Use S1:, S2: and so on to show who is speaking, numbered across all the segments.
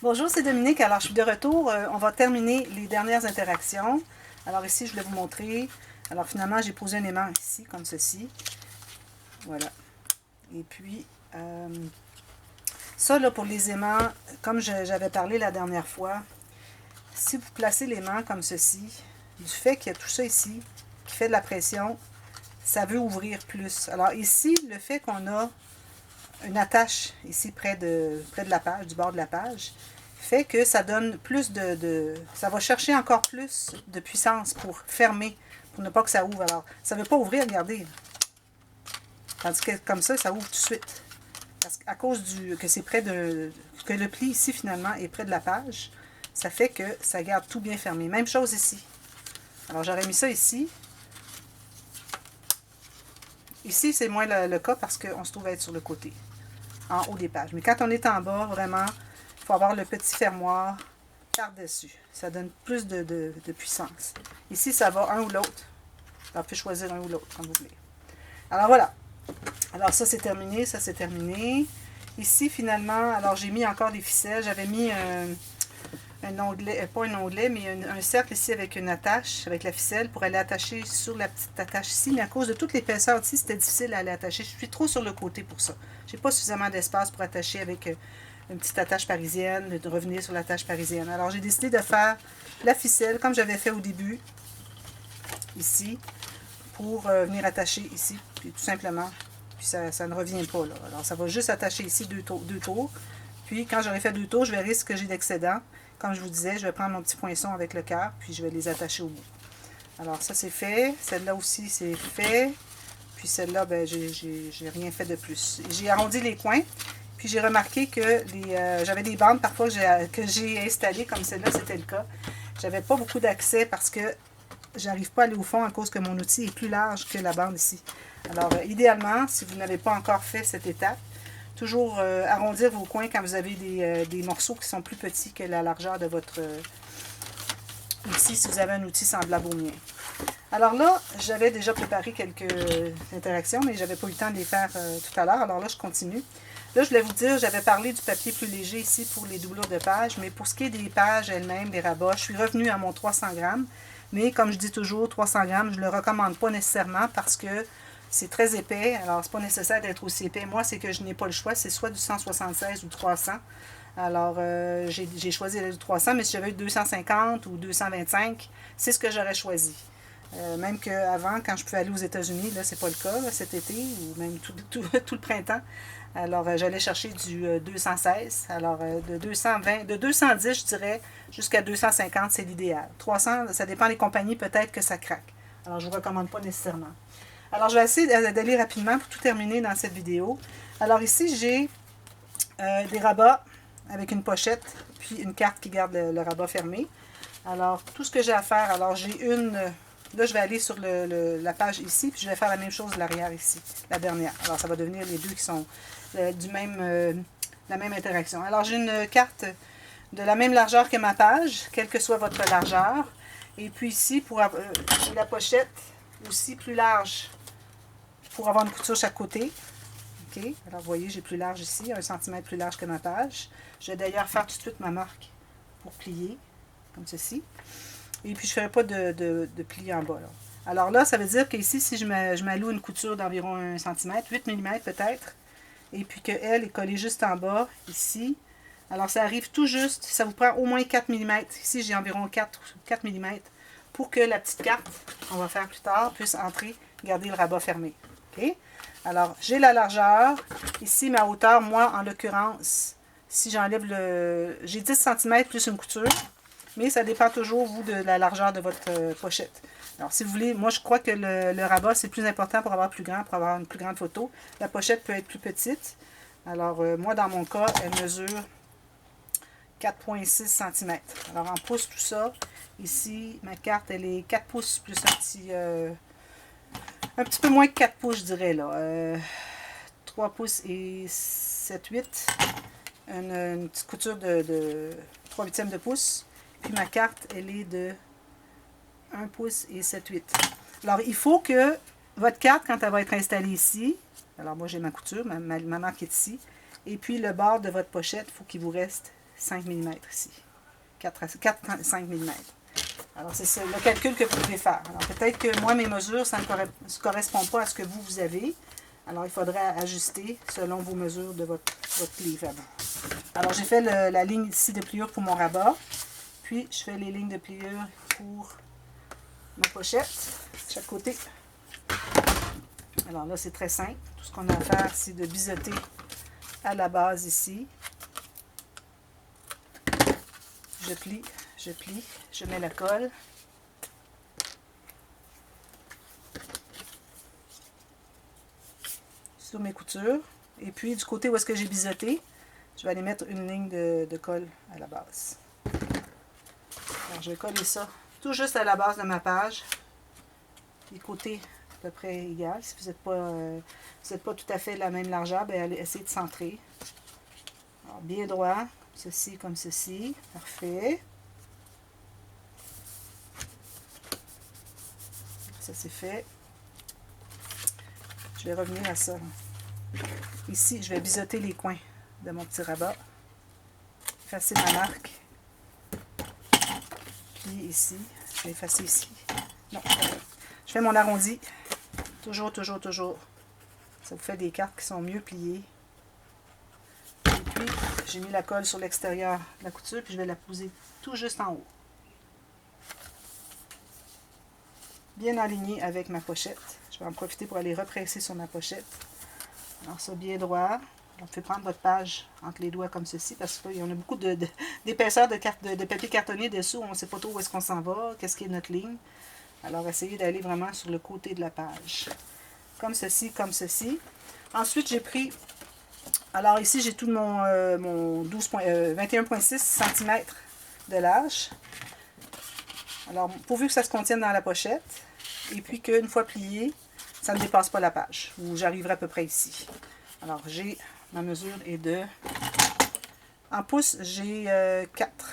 S1: Bonjour, c'est Dominique. Alors, je suis de retour. On va terminer les dernières interactions. Alors ici, je voulais vous montrer. Alors finalement, j'ai posé un aimant ici, comme ceci. Voilà. Et puis, ça, là, pour les aimants, comme j'avais parlé la dernière fois, si vous placez l'aimant comme ceci, du fait qu'il y a tout ça ici, qui fait de la pression, ça veut ouvrir plus. Alors ici, le fait qu'on a une attache ici près de la page, du bord de la page, fait que ça donne plus ça va chercher encore plus de puissance pour fermer, pour ne pas que ça ouvre. Alors, ça ne veut pas ouvrir, regardez. Tandis que comme ça ouvre tout de suite. Parce qu'à cause que c'est près que le pli ici, finalement, est près de la page, ça fait que ça garde tout bien fermé. Même chose ici. Alors, j'aurais mis ça ici. Ici, c'est moins le cas parce qu'on se trouve à être sur le côté, en haut des pages. Mais quand on est en bas, vraiment, il faut avoir le petit fermoir par-dessus. Ça donne plus de puissance. Ici, ça va un ou l'autre. On peut choisir un ou l'autre, comme vous voulez. Alors, voilà. Alors, ça, c'est terminé. Ça, c'est terminé. Ici, finalement, alors, j'ai mis encore des ficelles. J'avais mis un onglet, pas un onglet, mais un cercle ici avec une attache, avec la ficelle, pour aller attacher sur la petite attache ici. Mais à cause de toute l'épaisseur ici, c'était difficile à aller attacher. Je suis trop sur le côté pour ça. J'ai pas suffisamment d'espace pour attacher avec une petite attache parisienne, de revenir sur l'attache parisienne. Alors, j'ai décidé de faire la ficelle, comme j'avais fait au début, ici, pour venir attacher ici, puis tout simplement. Puis ça ne revient pas, là. Alors, ça va juste attacher ici deux tours. Puis, quand j'aurai fait 2 tours, je verrai ce que j'ai d'excédent. Comme je vous disais, je vais prendre mon petit poinçon avec le cœur, puis je vais les attacher au bout. Alors, ça, c'est fait. Celle-là aussi, c'est fait. Puis celle-là, ben, j'ai rien fait de plus. J'ai arrondi les coins. Puis j'ai remarqué que j'avais des bandes parfois que j'ai installées, comme celle-là, c'était le cas. J'avais pas beaucoup d'accès parce que j'arrive pas à aller au fond à cause que mon outil est plus large que la bande ici. Alors, idéalement, si vous n'avez pas encore fait cette étape, toujours arrondir vos coins quand vous avez des morceaux qui sont plus petits que la largeur de votre outil, si vous avez un outil semblable au mien. Alors là, j'avais déjà préparé quelques interactions, mais j'avais pas eu le temps de les faire tout à l'heure. Alors là, je continue. Là, je voulais vous dire, j'avais parlé du papier plus léger ici pour les doublures de pages, mais pour ce qui est des pages elles-mêmes, des rabats, je suis revenue à mon 300 grammes. Mais comme je dis toujours, 300 grammes, je ne le recommande pas nécessairement parce que c'est très épais. Alors, c'est pas nécessaire d'être aussi épais. Moi, c'est que je n'ai pas le choix. C'est soit du 176 ou 300. Alors, j'ai choisi le 300, mais si j'avais eu 250 ou 225, c'est ce que j'aurais choisi. Même qu'avant, quand je pouvais aller aux États-Unis, là, c'est pas le cas, là, cet été, ou même tout le printemps. Alors, j'allais chercher du 216. Alors, de 220, de 210, je dirais, jusqu'à 250, c'est l'idéal. 300, ça dépend des compagnies, peut-être que ça craque. Alors, je ne vous recommande pas nécessairement. Alors, je vais essayer d'aller rapidement pour tout terminer dans cette vidéo. Alors, ici, j'ai des rabats avec une pochette, puis une carte qui garde le rabat fermé. Alors, tout ce que j'ai à faire, alors j'ai une... Là, je vais aller sur la page ici, puis je vais faire la même chose de l'arrière ici, la dernière. Alors, ça va devenir les deux qui sont la même interaction. Alors, j'ai une carte de la même largeur que ma page, quelle que soit votre largeur. Et puis ici, pour la pochette, aussi plus large, pour avoir une couture chaque côté. OK? Alors, vous voyez, j'ai plus large ici, 1 cm plus large que ma page. Je vais d'ailleurs faire tout de suite ma marque pour plier, comme ceci. Et puis, je ne ferai pas de pli en bas. Là. Alors là, ça veut dire qu'ici, si je m'alloue une couture d'environ 1 cm, 8 mm peut-être, et puis qu'elle est collée juste en bas, ici, alors ça arrive tout juste, ça vous prend au moins 4 mm. Ici, j'ai environ 4 mm pour que la petite carte, on va faire plus tard, puisse entrer, garder le rabat fermé. OK? Alors, j'ai la largeur. Ici, ma hauteur, moi, en l'occurrence, si j'enlève j'ai 10 cm plus une couture. Mais ça dépend toujours, vous, de la largeur de votre pochette. Alors, si vous voulez, moi, je crois que le rabat, c'est plus important pour avoir plus grand, pour avoir une plus grande photo. La pochette peut être plus petite. Alors, moi, dans mon cas, elle mesure 4,6 cm. Alors, en pouces, tout ça. Ici, ma carte, elle est 4 pouces plus un petit peu moins que 4 pouces, je dirais, là. 3 pouces et 7, 8. Une petite couture de 3/8 de pouce. Puis ma carte, elle est de 1 pouce et 7, 8. Alors, il faut que votre carte, quand elle va être installée ici, alors moi j'ai ma couture, ma marque est ici, et puis le bord de votre pochette, il faut qu'il vous reste 5 mm ici. 4 à 5 mm. Alors, c'est le calcul que vous pouvez faire. Alors, peut-être que moi, mes mesures, ça ne correspond pas à ce que vous avez. Alors, il faudrait ajuster selon vos mesures de votre livre à vous. Alors, j'ai fait la ligne ici de pliure pour mon rabat. Puis, je fais les lignes de pliure pour ma pochette, de chaque côté. Alors là, c'est très simple. Tout ce qu'on a à faire, c'est de biseauter à la base ici. Je plie, je mets la colle. Sur mes coutures. Et puis, du côté où est-ce que j'ai biseauté, je vais aller mettre une ligne de colle à la base. Alors, je vais coller ça tout juste à la base de ma page. Les côtés à peu près égaux. Si vous n'êtes pas tout à fait la même largeur, bien, allez essayer de centrer. Alors, bien droit, ceci comme ceci. Parfait. Ça, c'est fait. Je vais revenir à ça. Ici, je vais biseauter les coins de mon petit rabat. Effacer ma marque. Puis ici, je vais effacer ici. Non, je fais mon arrondi. Toujours, toujours, toujours. Ça vous fait des cartes qui sont mieux pliées. Et puis, j'ai mis la colle sur l'extérieur de la couture, puis je vais la poser tout juste en haut. Bien aligné avec ma pochette. Je vais en profiter pour aller represser sur ma pochette. Alors ça, bien droit. Vous pouvez prendre votre page entre les doigts comme ceci, parce qu'il y en a beaucoup d'épaisseur de papier cartonné dessous. On ne sait pas trop où est-ce qu'on s'en va, qu'est-ce qui est notre ligne. Alors, essayez d'aller vraiment sur le côté de la page. Comme ceci, comme ceci. Ensuite, j'ai pris... Alors ici, j'ai tout mon 21,6 cm de large. Alors, pourvu que ça se contienne dans la pochette, et puis qu'une fois plié, ça ne dépasse pas la page, où j'arriverai à peu près ici. Alors, ma mesure est de... En pouces, j'ai 4,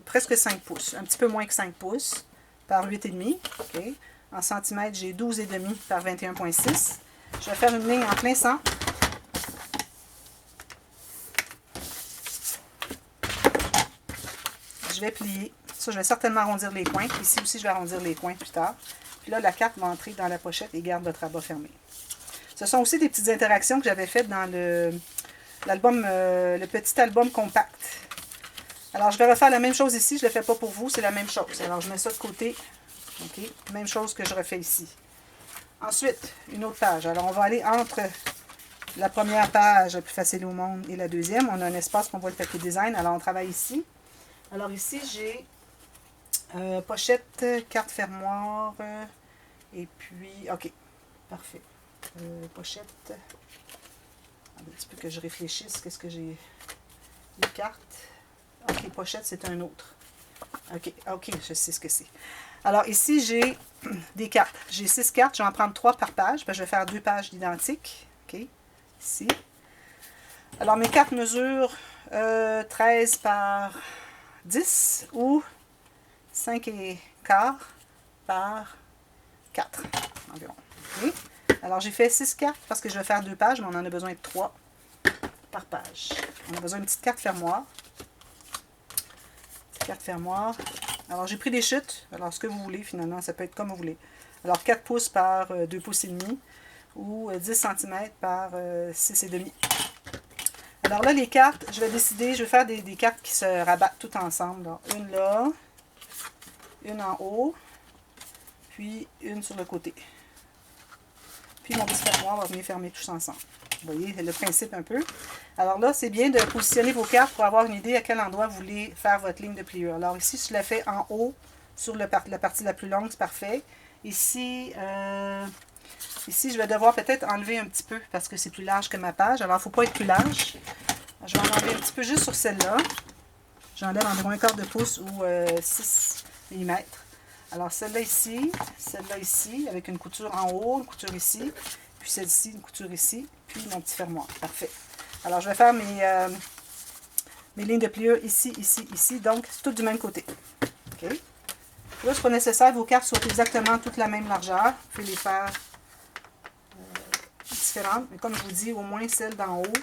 S1: presque 5 pouces, un petit peu moins que 5 pouces, par 8,5. Okay. En centimètres, j'ai 12,5 par 21,6. Je vais faire une ligne en plein centre. Je vais plier. Ça, je vais certainement arrondir les coins. Ici aussi, je vais arrondir les coins plus tard. Puis là, la carte va entrer dans la pochette et garde votre rabat fermé. Ce sont aussi des petites interactions que j'avais faites dans l'album, le petit album compact. Alors, je vais refaire la même chose ici. Je ne le fais pas pour vous, c'est la même chose. Alors, je mets ça de côté. OK? Même chose que je refais ici. Ensuite, une autre page. Alors, on va aller entre la première page, la plus facile au monde, et la deuxième. On a un espace qu'on voit le papier design. Alors, on travaille ici. Alors, ici, j'ai pochette, carte fermoire, et puis... OK, parfait. Pochette. Un petit peu que je réfléchisse. Qu'est-ce que j'ai? Les cartes. OK, pochette, c'est un autre. OK, je sais ce que c'est. Alors, ici, j'ai des cartes. J'ai 6 cartes. Je vais en prendre 3 par page. Je vais faire 2 pages identiques. OK, ici. Alors, mes cartes mesurent 13 par 10 ou 5 et quart par 4 environ. OK. Alors, j'ai fait 6 cartes parce que je vais faire 2 pages, mais on en a besoin de 3 par page. On a besoin d'une petite carte fermoire. Petite carte fermoire. Alors, j'ai pris des chutes. Alors, ce que vous voulez, finalement, ça peut être comme vous voulez. Alors, 4 pouces par 2 pouces et demi ou 10 cm par 6 et demi. Alors là, les cartes, je vais décider, je vais faire des cartes qui se rabattent toutes ensemble. Donc, une là, une en haut, puis une sur le côté. Puis mon petit fermoir va venir fermer tous ensemble. Vous voyez le principe un peu. Alors là, c'est bien de positionner vos cartes pour avoir une idée à quel endroit vous voulez faire votre ligne de pliure. Alors ici, je la fais en haut, sur la partie la plus longue, c'est parfait. Ici, ici, je vais devoir peut-être enlever un petit peu parce que c'est plus large que ma page. Alors, il ne faut pas être plus large. Je vais en enlever un petit peu juste sur celle-là. J'enlève environ un quart de pouce ou 6 mm. Alors, celle-là ici, avec une couture en haut, une couture ici, puis celle-ci, une couture ici, puis mon petit fermoir. Parfait. Alors, je vais faire mes lignes de pliure ici, ici, ici. Donc, c'est tout du même côté. OK? Là, c'est pas nécessaire que vos cartes soient exactement toutes la même largeur. Vous pouvez les faire différentes. Mais comme je vous dis, au moins celle d'en haut,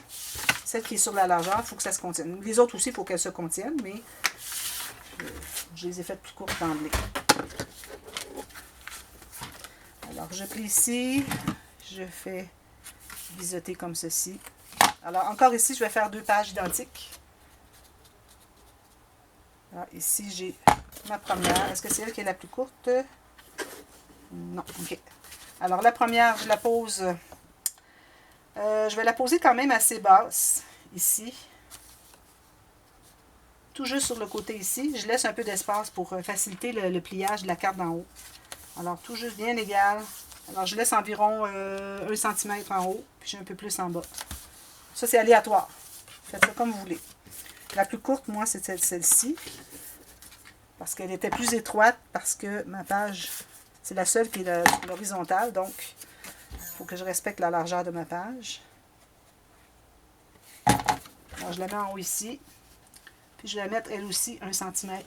S1: celle qui est sur la largeur, il faut que ça se contienne. Les autres aussi, il faut qu'elles se contiennent, mais je les ai faites plus courtes d'emblée. Alors, je plie ici, je fais biseauter comme ceci. Alors, encore ici, je vais faire 2 pages identiques. Alors, ici, j'ai ma première. Est-ce que c'est elle qui est la plus courte? Non, ok. Alors, la première, je la pose... je vais la poser quand même assez basse, ici. Tout juste sur le côté ici. Je laisse un peu d'espace pour faciliter le pliage de la carte d'en haut. Alors, tout juste bien égal. Alors, je laisse environ 1 cm en haut, puis j'ai un peu plus en bas. Ça, c'est aléatoire. Faites ça comme vous voulez. La plus courte, moi, c'est celle-ci. Parce qu'elle était plus étroite, parce que ma page, c'est la seule qui est sur l'horizontale. Donc, il faut que je respecte la largeur de ma page. Alors, je la mets en haut ici. Puis, je vais la mettre, elle aussi, 1 cm.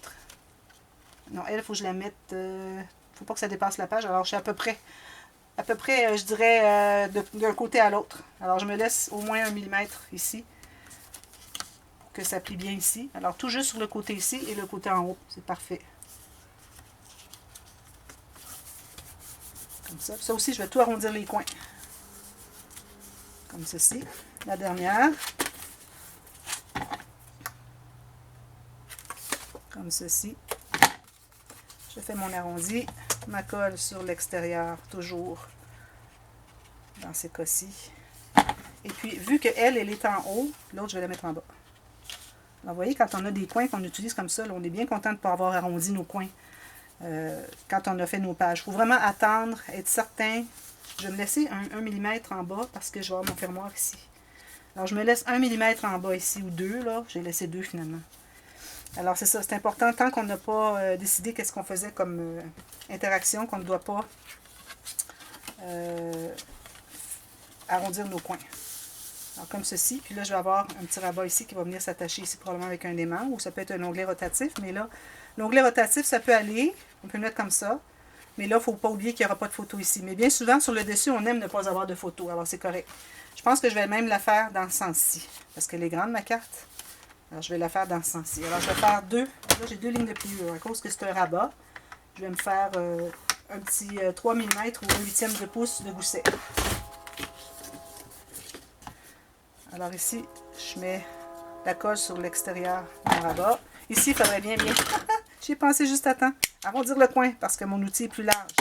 S1: Non, elle, il faut que je la mette... il ne faut pas que ça dépasse la page. Alors, je suis à peu près, je dirais, d'un côté à l'autre. Alors, je me laisse au moins 1 mm ici. Que ça plie bien ici. Alors, tout juste sur le côté ici et le côté en haut. C'est parfait. Comme ça. Ça aussi, je vais tout arrondir les coins. Comme ceci. La dernière. Comme ceci. Je fais mon arrondi. Ma colle sur l'extérieur, toujours dans ces cas-ci. Et puis, vu qu'elle est en haut, l'autre, je vais la mettre en bas. Alors, vous voyez, quand on a des coins qu'on utilise comme ça, là, on est bien content de ne pas avoir arrondi nos coins quand on a fait nos pages. Il faut vraiment attendre, être certain. Je vais me laisser 1 mm en bas parce que je vais avoir mon fermoir ici. Alors, je me laisse 1 mm en bas ici, ou 2, là. J'ai laissé 2 finalement. Alors, c'est ça, c'est important, tant qu'on n'a pas décidé qu'est-ce qu'on faisait comme interaction, qu'on ne doit pas arrondir nos coins. Alors, comme ceci. Puis là, je vais avoir un petit rabat ici qui va venir s'attacher ici probablement avec un aimant. Ou ça peut être un onglet rotatif. Mais là, l'onglet rotatif, ça peut aller. On peut le mettre comme ça. Mais là, il ne faut pas oublier qu'il n'y aura pas de photo ici. Mais bien souvent, sur le dessus, on aime ne pas avoir de photo. Alors, c'est correct. Je pense que je vais même la faire dans ce sens-ci. Parce qu'elle est grande, ma carte. Alors, je vais la faire dans ce sens-ci. Alors, je vais faire 2. Là, j'ai 2 lignes de pliure. À cause que c'est un rabat, je vais me faire un petit 3 mm ou 1/8 de pouce de gousset. Alors ici, je mets la colle sur l'extérieur du rabat. Ici, il faudrait bien... J'y ai pensé juste à temps. Arrondir le coin parce que mon outil est plus large.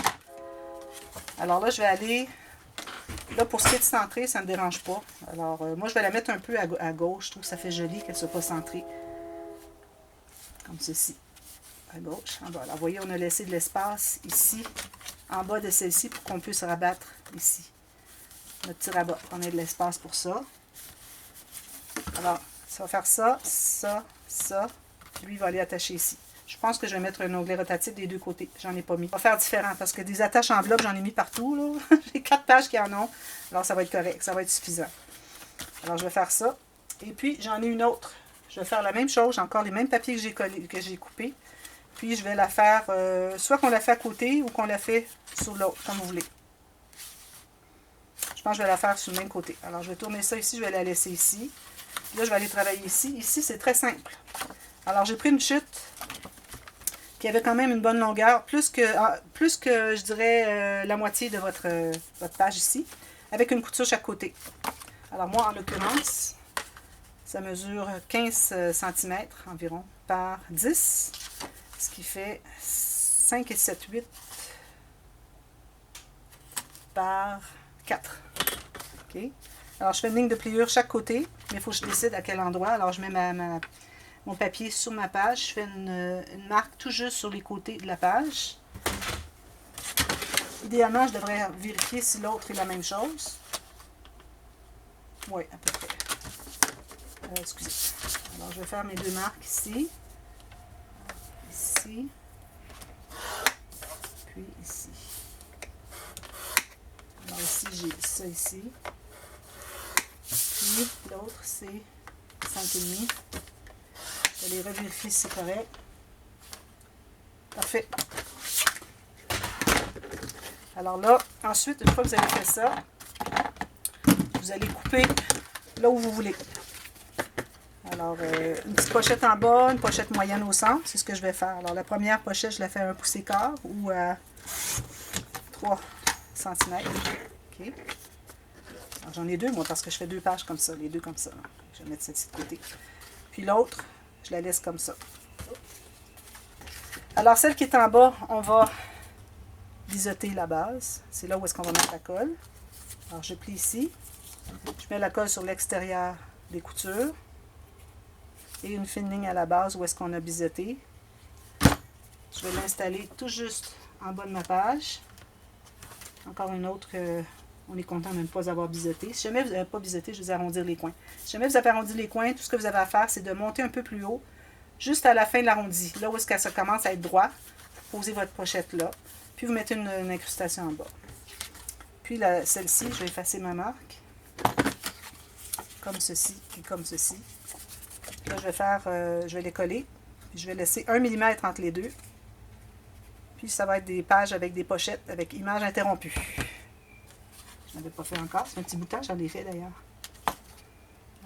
S1: Alors là, je vais aller... Là, pour ce qui est de centrer, ça ne me dérange pas. Alors, moi, je vais la mettre un peu à gauche. Je trouve que ça fait joli qu'elle ne soit pas centrée. Comme ceci. À gauche, en bas. Alors, vous voyez, on a laissé de l'espace ici, en bas de celle-ci, pour qu'on puisse rabattre ici. Notre petit rabat. On a de l'espace pour ça. Alors, ça va faire ça, ça, ça. Lui, il va aller attacher ici. Je pense que je vais mettre un onglet rotatif des deux côtés. J'en ai pas mis. On va faire différent parce que des attaches enveloppes, j'en ai mis partout, là. J'ai 4 pages qui en ont. Alors, ça va être correct. Ça va être suffisant. Alors, je vais faire ça. Et puis, j'en ai une autre. Je vais faire la même chose. J'ai encore les mêmes papiers que j'ai coupés. Puis, je vais la faire, soit qu'on la fait à côté ou qu'on la fait sur l'autre, comme vous voulez. Je pense que je vais la faire sur le même côté. Alors, je vais tourner ça ici. Je vais la laisser ici. Là, je vais aller travailler ici. Ici, c'est très simple. Alors, j'ai pris une chute qui avait quand même une bonne longueur, plus que je dirais, la moitié de votre page ici, avec une couture chaque côté. Alors, moi, en l'occurrence, ça mesure 15 cm environ par 10, ce qui fait 5 et 7, 8 par 4. OK? Alors, je fais une ligne de pliure chaque côté, mais il faut que je décide à quel endroit. Alors, je mets mon papier sur ma page. Je fais une marque tout juste sur les côtés de la page. Idéalement, je devrais vérifier si l'autre est la même chose. Oui, à peu près. Excusez. Alors, je vais faire mes 2 marques ici. Ici. Puis ici. Alors, ici, j'ai ça ici. Puis, l'autre, c'est 5,5. Je vais les revérifier si c'est correct. Parfait. Alors là, ensuite, une fois que vous avez fait ça, vous allez couper là où vous voulez. Alors, une petite pochette en bas, une pochette moyenne au centre, c'est ce que je vais faire. Alors, la première pochette, je la fais à 1 pouce et quart ou à 3 cm. OK. J'en ai 2, moi, parce que je fais 2 pages comme ça, les 2 comme ça. Là. Je vais mettre celle-ci de côté. Puis l'autre, je la laisse comme ça. Alors, celle qui est en bas, on va biseauter la base. C'est là où est-ce qu'on va mettre la colle. Alors, je plie ici. Je mets la colle sur l'extérieur des coutures. Et une fine ligne à la base où est-ce qu'on a biseauté. Je vais l'installer tout juste en bas de ma page. Encore une autre que on est content de ne pas avoir biseauté. Si jamais vous n'avez pas biseauté, je vais arrondir les coins. Si jamais vous avez arrondi les coins, tout ce que vous avez à faire, c'est de monter un peu plus haut, juste à la fin de l'arrondi. Là où est-ce que ça commence à être droit, vous posez votre pochette là. Puis vous mettez une incrustation en bas. Puis celle-ci, je vais effacer ma marque. Comme ceci et comme ceci. Là, je vais les coller. Puis je vais laisser 1 mm entre les deux. Puis ça va être des pages avec des pochettes avec images interrompues. Je n'avais pas fait encore. C'est un petit bout de temps, j'en ai fait d'ailleurs.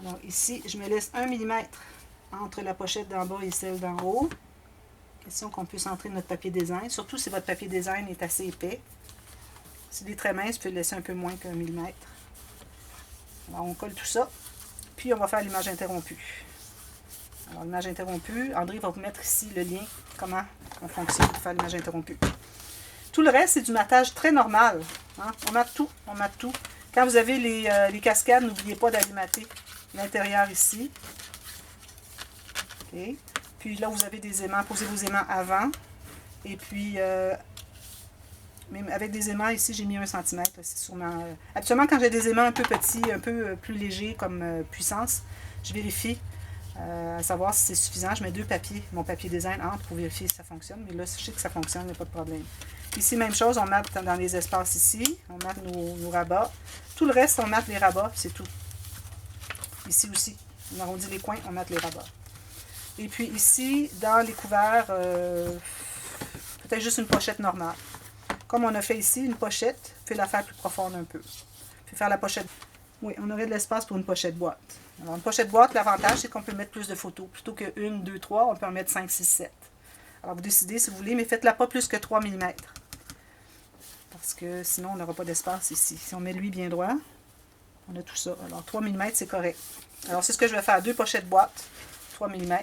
S1: Alors ici, je me laisse 1 mm entre la pochette d'en bas et celle d'en haut. Question qu'on puisse entrer notre papier design. Surtout si votre papier design est assez épais. Si il est très mince, vous pouvez le laisser un peu moins qu'1 mm. Alors on colle tout ça. Puis on va faire l'image interrompue. Alors, l'image interrompue, André va vous mettre ici le lien, comment on fonctionne pour faire l'image interrompue. Tout le reste, c'est du matage très normal. Hein? On mate tout, on mate tout. Quand vous avez les cascades, n'oubliez pas d'alimenter l'intérieur ici. Okay. Puis là, vous avez des aimants, posez vos aimants avant. Et puis, même avec des aimants, ici, j'ai mis 1 cm. C'est sûrement, habituellement, quand j'ai des aimants un peu petits, un peu plus légers comme puissance, je vérifie. À savoir si c'est suffisant. Je mets 2 papiers, mon papier design entre pour vérifier si ça fonctionne. Mais là, je sais que ça fonctionne, il n'y a pas de problème. Ici, même chose, on mate dans les espaces ici. On mate nos rabats. Tout le reste, on mate les rabats, c'est tout. Ici aussi, on arrondit les coins, on mate les rabats. Et puis ici, dans les couverts, peut-être juste une pochette normale. Comme on a fait ici, une pochette, vous pouvez la faire plus profonde un peu. Vous pouvez faire la pochette. Oui, on aurait de l'espace pour une pochette boîte. Alors, une pochette boîte, l'avantage, c'est qu'on peut mettre plus de photos. Plutôt que 1, 2, 3, on peut en mettre 5, 6, 7. Alors, vous décidez si vous voulez, mais faites-la pas plus que 3 mm. Parce que sinon, on n'aura pas d'espace ici. Si on met lui bien droit, on a tout ça. Alors, 3 mm, c'est correct. Alors, c'est ce que je vais faire. 2 pochettes boîte, 3 mm.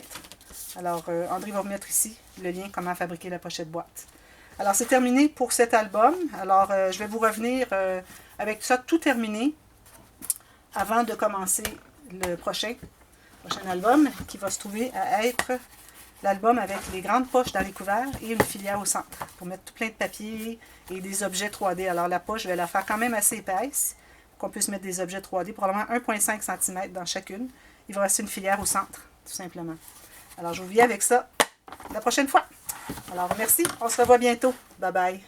S1: Alors, André va vous mettre ici le lien comment fabriquer la pochette boîte. Alors, c'est terminé pour cet album. Alors, je vais vous revenir avec ça tout terminé avant de commencer le prochain album qui va se trouver à être l'album avec les grandes poches dans les couverts et une filière au centre pour mettre tout plein de papier et des objets 3D. Alors la poche, je vais la faire quand même assez épaisse pour qu'on puisse mettre des objets 3D, probablement 1,5 cm dans chacune. Il va rester une filière au centre, tout simplement. Alors je vous viens avec ça la prochaine fois. Alors merci, on se revoit bientôt. Bye bye.